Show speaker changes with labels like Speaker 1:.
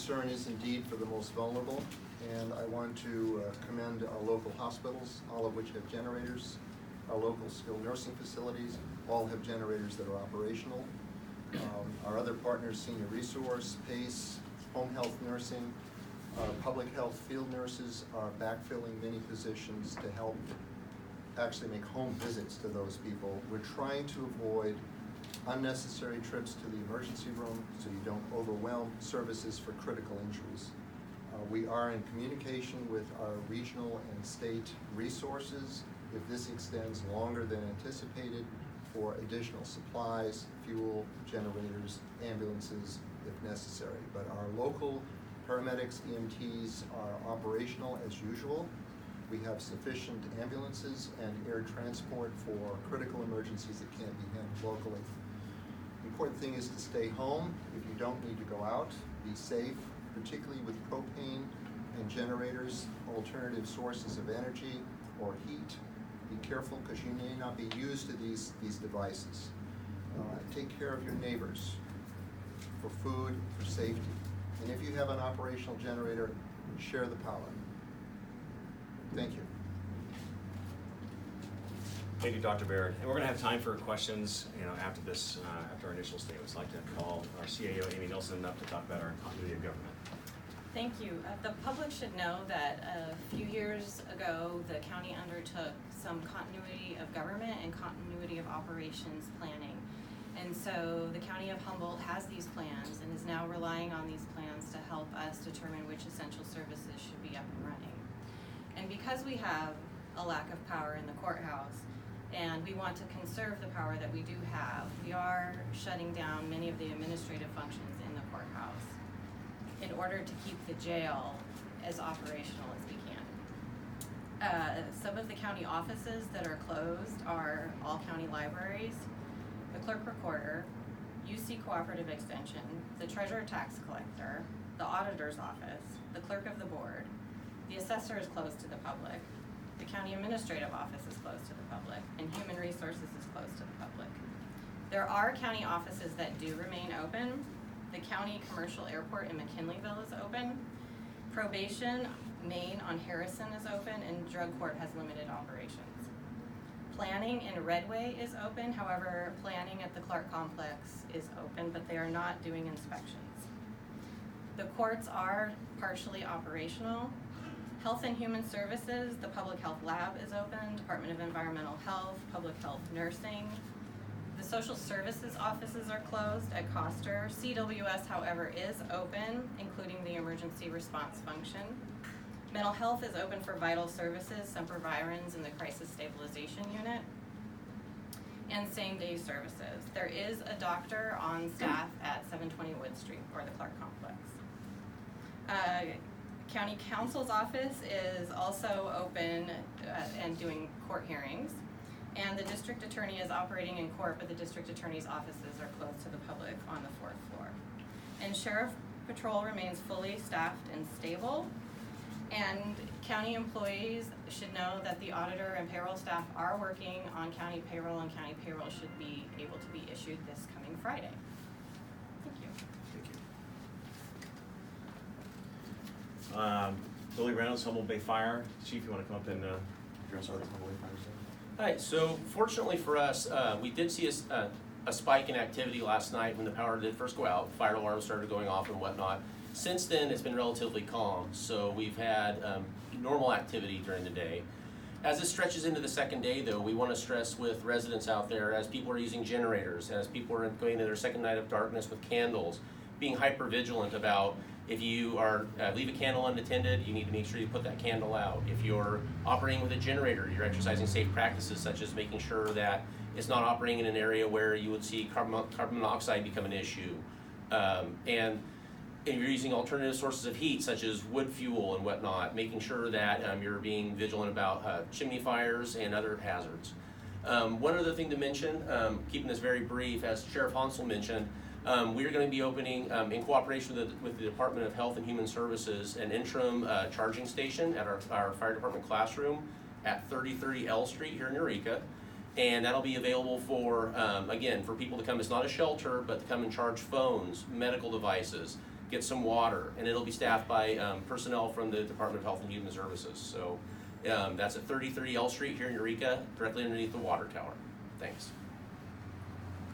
Speaker 1: concern is indeed for the most vulnerable, and I want to commend our local hospitals, all of which have generators. Our local skilled nursing facilities all have generators that are operational. Our other partners, Senior Resource, PACE, Home Health Nursing, public health field nurses are backfilling many positions to help actually make home visits to those people. We're trying to avoid unnecessary trips to the emergency room so you don't overwhelm services for critical injuries. We are in communication with our regional and state resources if this extends longer than anticipated for additional supplies, fuel, generators, ambulances if necessary. But our local paramedics, EMTs are operational as usual. We have sufficient ambulances and air transport for critical emergencies that can't be handled locally. The important thing is to stay home if you don't need to go out. Be safe, particularly with propane and generators, alternative sources of energy or heat. Be careful because you may not be used to these devices. Take care of your neighbors for food, for safety. And if you have an operational generator, share the power. Thank you.
Speaker 2: Thank you, Dr. Baird. And we're going to have time for questions, after this, after our initial statements. I'd like to call our CAO, Amy Nilsson, up to talk about our continuity of government.
Speaker 3: Thank you. The public should know that a few years ago, the county undertook some continuity of government and continuity of operations planning. And so the County of Humboldt has these plans and is now relying on these plans to help us determine which essential services should be up and running. And because we have a lack of power in the courthouse, and we want to conserve the power that we do have, we are shutting down many of the administrative functions in the courthouse in order to keep the jail as operational as we can. Some of the county offices that are closed are all county libraries, the clerk recorder, UC Cooperative Extension, the treasurer tax collector, the auditor's office, the clerk of the board, the assessor is closed to the public, the county administrative office is closed to the public, and human resources is closed to the public. There are county offices that do remain open. The county commercial airport in McKinleyville is open. Probation, Maine on Harrison is open, and drug court has limited operations. Planning in Redway is open. However, planning at the Clark complex is open, but they are not doing inspections. The courts are partially operational. Health and Human Services, the Public Health Lab is open, Department of Environmental Health, Public Health Nursing. The Social Services offices are closed at Coster. CWS, however, is open, including the emergency response function. Mental health is open for vital services, Sempervirens in the crisis stabilization unit, and same-day services. There is a doctor on staff at 720 Wood Street or the Clark complex. County Counsel's office is also open and doing court hearings. And the district attorney is operating in court, but the district attorney's offices are closed to the public on the 4th floor. And Sheriff Patrol remains fully staffed and stable. And county employees should know that the auditor and payroll staff are working on county payroll, and county payroll should be able to be issued this coming Friday. Thank you.
Speaker 2: Thank you. Billy Reynolds, Humboldt Bay Fire. Chief, you want to come up and address our Humboldt Bay Fire?
Speaker 4: Hi, so fortunately for us, we did see a spike in activity last night when the power did first go out. Fire alarms started going off and whatnot. Since then, it's been relatively calm, so we've had normal activity during the day. As this stretches into the second day, though, we want to stress with residents out there, as people are using generators, as people are going into their second night of darkness with candles, being hyper vigilant about if you are leave a candle unattended, you need to make sure you put that candle out. If you're operating with a generator, you're exercising safe practices such as making sure that it's not operating in an area where you would see carbon monoxide become an issue. And if you're using alternative sources of heat such as wood fuel and whatnot, making sure that you're being vigilant about chimney fires and other hazards. One other thing to mention, keeping this very brief, as Sheriff Hansel mentioned, we are going to be opening, in cooperation with the Department of Health and Human Services, an interim charging station at our fire department classroom at 3030 L Street here in Eureka. And that'll be available for, again, for people to come. It's not a shelter, but to come and charge phones, medical devices, get some water, and it'll be staffed by personnel from the Department of Health and Human Services. So that's at 3030 L Street here in Eureka, directly underneath the water tower. Thanks.